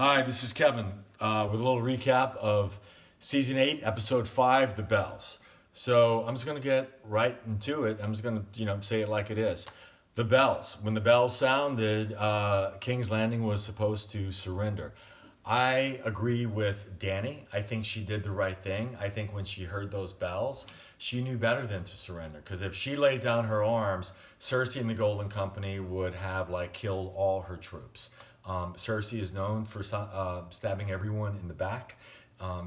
Hi, this is Kevin with a little recap of Season 8, Episode 5, The Bells. So I'm just going to get right into it. I'm just going to, say it like it is. The bells. When the bells sounded, King's Landing was supposed to surrender. I agree with Danny. I think she did the right thing. I think when she heard those bells, she knew better than to surrender. Because if she laid down her arms, Cersei and the Golden Company would have killed all her troops. Cersei is known for stabbing everyone in the back.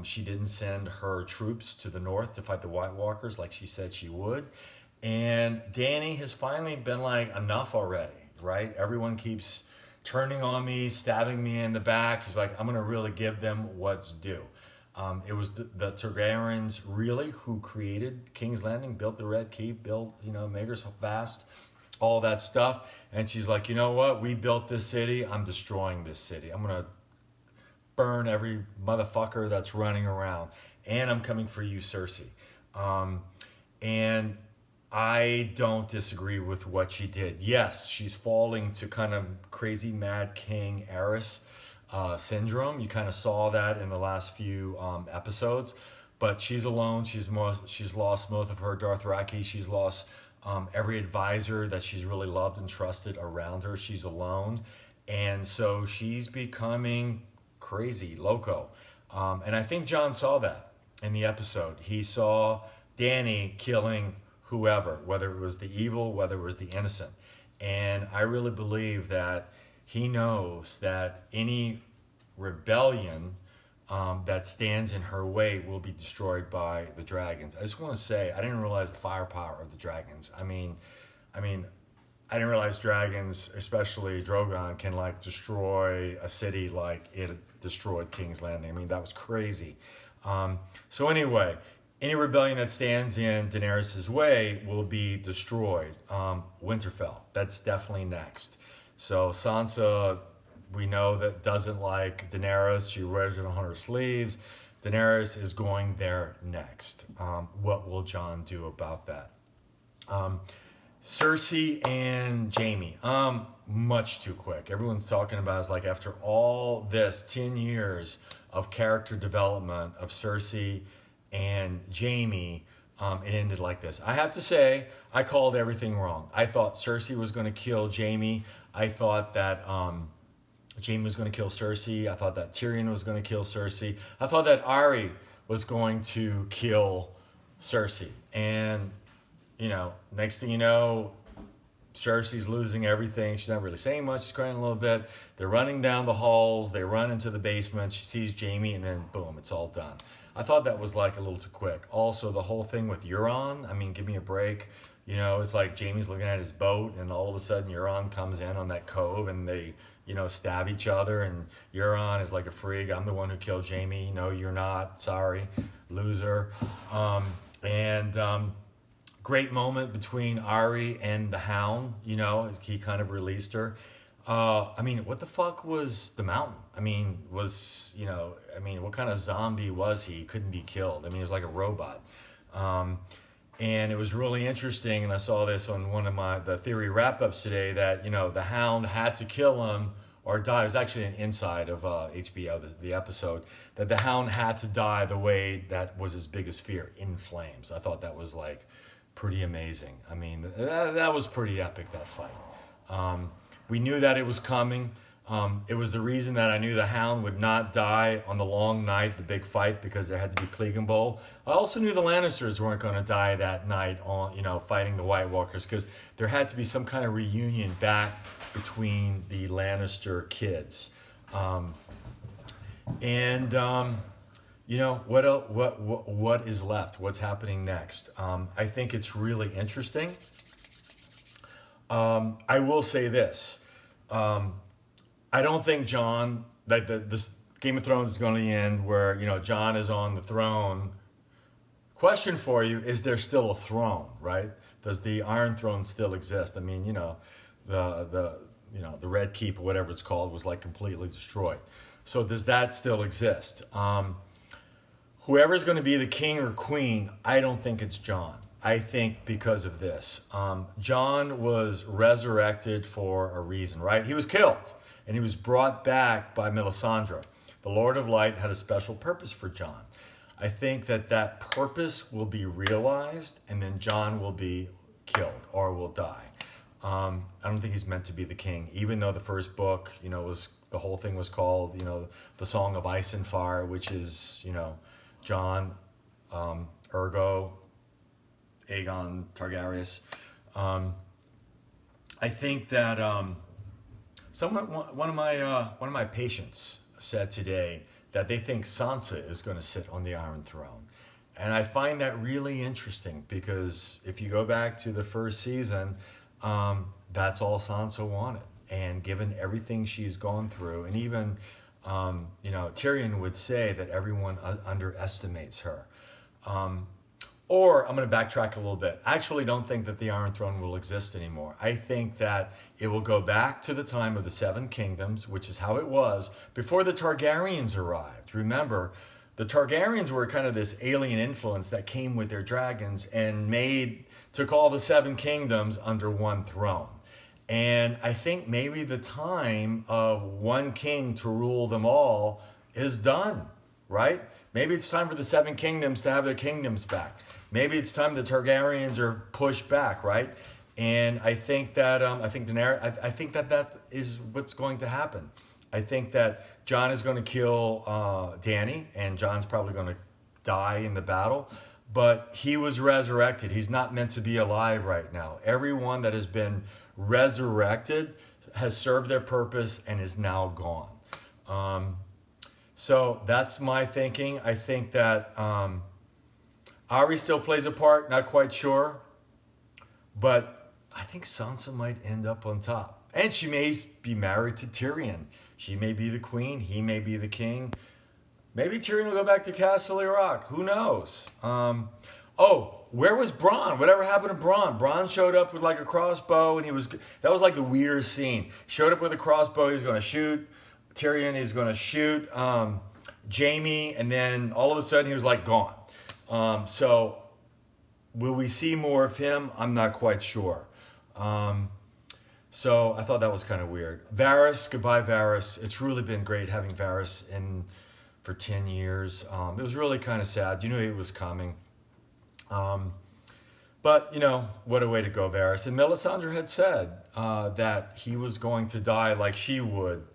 She didn't send her troops to the north to fight the White Walkers like she said she would. And Danny has finally been like, enough already, right? Everyone keeps turning on me, stabbing me in the back. He's like, I'm going to really give them what's due. It was the Targaryens really who created King's Landing, built the Red Keep, built, Maegor's Vast, all that stuff. And she's like, you know what? We built this city. I'm destroying this city. I'm going to burn every motherfucker that's running around. And I'm coming for you, Cersei. And I don't disagree with what she did. Yes, she's falling to kind of crazy mad king heiress syndrome. You kind of saw that in the last few episodes. But she's alone. She's lost most of her Dothraki. She's lost every advisor that she's really loved and trusted around her. She's alone. And so she's becoming crazy, loco. And I think Jon saw that in the episode. He saw Danny killing whoever, whether it was the evil, whether it was the innocent. And I really believe that he knows that any rebellion that stands in her way will be destroyed by the dragons. I just want to say, I didn't realize the firepower of the dragons. I mean, I didn't realize dragons, especially Drogon, can destroy a city like it destroyed King's Landing. I mean, that was crazy. So anyway, any rebellion that stands in Daenerys' way will be destroyed. Winterfell, that's definitely next. So Sansa, we know that doesn't like Daenerys. She wears it on her sleeves. Daenerys is going there next. What will Jon do about that? Cersei and Jaime. Much too quick. Everyone's talking about is after all this 10 years of character development of Cersei and Jaime, it ended like this. I have to say, I called everything wrong. I thought Cersei was going to kill Jaime. I thought that Jaime was going to kill Cersei. I thought that Tyrion was going to kill Cersei. I thought that Arya was going to kill Cersei. And, next thing you know, Cersei's losing everything. She's not really saying much. She's crying a little bit. They're running down the halls. They run into the basement. She sees Jaime, and then boom, it's all done. I thought that was a little too quick. Also, the whole thing with Euron, give me a break. It's like Jaime's looking at his boat, and all of a sudden Euron comes in on that cove, and they, stab each other, and Euron is like a freak. I'm the one who killed Jaime. No, you're not. Sorry, loser. Great moment between Arya and the Hound. He kind of released her. What the fuck was the Mountain? What kind of zombie was he? He couldn't be killed. He was like a robot. And it was really interesting, and I saw this on one of the theory wrap-ups today, that, the Hound had to kill him or die. It was actually an inside of HBO, the episode, that the Hound had to die the way that was his biggest fear, in flames. I thought that was, pretty amazing. That was pretty epic, that fight. We knew that it was coming. It was the reason that I knew the Hound would not die on the long night, the big fight, because there had to be Clegane Bowl. I also knew the Lannisters weren't going to die that night on, fighting the White Walkers, because there had to be some kind of reunion back between the Lannister kids. What is left? What's happening next? I think it's really interesting. I will say this. I don't think Jon, this Game of Thrones is going to end where, Jon is on the throne. Question for you, is there still a throne, right? Does the Iron Throne still exist? The Red Keep or whatever it's called was completely destroyed. So does that still exist? Whoever's going to be the king or queen, I don't think it's Jon. I think because of this. Jon was resurrected for a reason, right? He was killed. and he was brought back by Melisandre. The Lord of Light had a special purpose for Jon. I think that that purpose will be realized, and then Jon will be killed or will die. I don't think he's meant to be the king, even though the first book, was the whole thing was called, the Song of Ice and Fire, which is, Jon, ergo, Aegon Targaryen. I think that one of my patients said today that they think Sansa is going to sit on the Iron Throne. And I find that really interesting because if you go back to the first season, that's all Sansa wanted. And given everything she's gone through, and even, Tyrion would say that everyone underestimates her. Or I'm going to backtrack a little bit. I actually don't think that the Iron Throne will exist anymore. I think that it will go back to the time of the Seven Kingdoms, which is how it was before the Targaryens arrived. Remember, the Targaryens were kind of this alien influence that came with their dragons and took all the Seven Kingdoms under one throne. And I think maybe the time of one king to rule them all is done, right? Maybe it's time for the Seven Kingdoms to have their kingdoms back. Maybe it's time the Targaryens are pushed back, right? And I think that I think that is what's going to happen. I think that Jon is going to kill Dany, and Jon's probably going to die in the battle. But he was resurrected. He's not meant to be alive right now. Everyone that has been resurrected has served their purpose and is now gone. So that's my thinking. I think that Arya still plays a part, not quite sure. But I think Sansa might end up on top. And she may be married to Tyrion. She may be the queen. He may be the king. Maybe Tyrion will go back to Castle Rock. Who knows? Where was Bronn? Whatever happened to Bronn? Bronn showed up with like a crossbow, and that was like the weirdest scene. Showed up with a crossbow. He was going to shoot Tyrion. He's going to shoot Jaime, and then all of a sudden he was like gone. So will we see more of him? I'm not quite sure. So I thought that was kind of weird. Varys, goodbye Varys. It's really been great having Varys in for 10 years. It was really kind of sad. You knew it was coming. But, what a way to go, Varys. And Melisandre had said that he was going to die like she would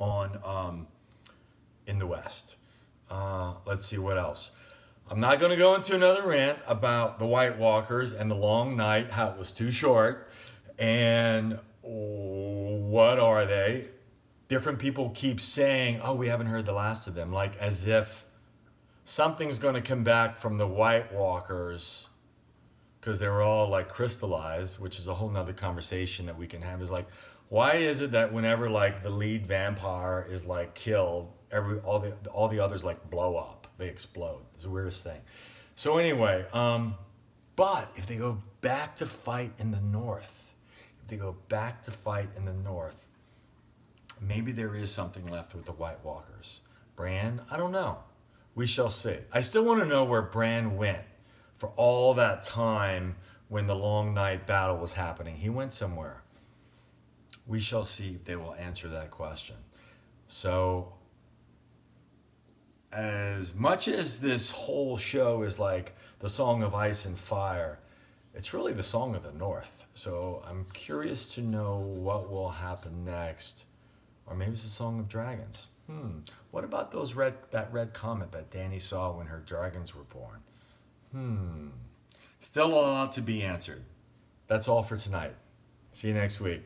in the West. Let's see what else. I'm not going to go into another rant about the White Walkers and the long night, how it was too short. And what are they? Different people keep saying, we haven't heard the last of them, like as if something's going to come back from the White Walkers because they were all like crystallized, which is a whole nother conversation that we can have. Is like, why is it that whenever like the lead vampire is like killed, all the others like blow up, they explode? It's the weirdest thing. So anyway, but if they go back to fight in the north, maybe there is something left with the White Walkers. Bran, I don't know. We shall see. I still want to know where Bran went for all that time when the long night battle was happening. He went somewhere. We shall see if they will answer that question. So, as much as this whole show is like the Song of Ice and Fire, it's really the Song of the North. So I'm curious to know what will happen next. Or maybe it's the Song of Dragons. What about that red comet that Dany saw when her dragons were born? Still a lot to be answered. That's all for tonight. See you next week.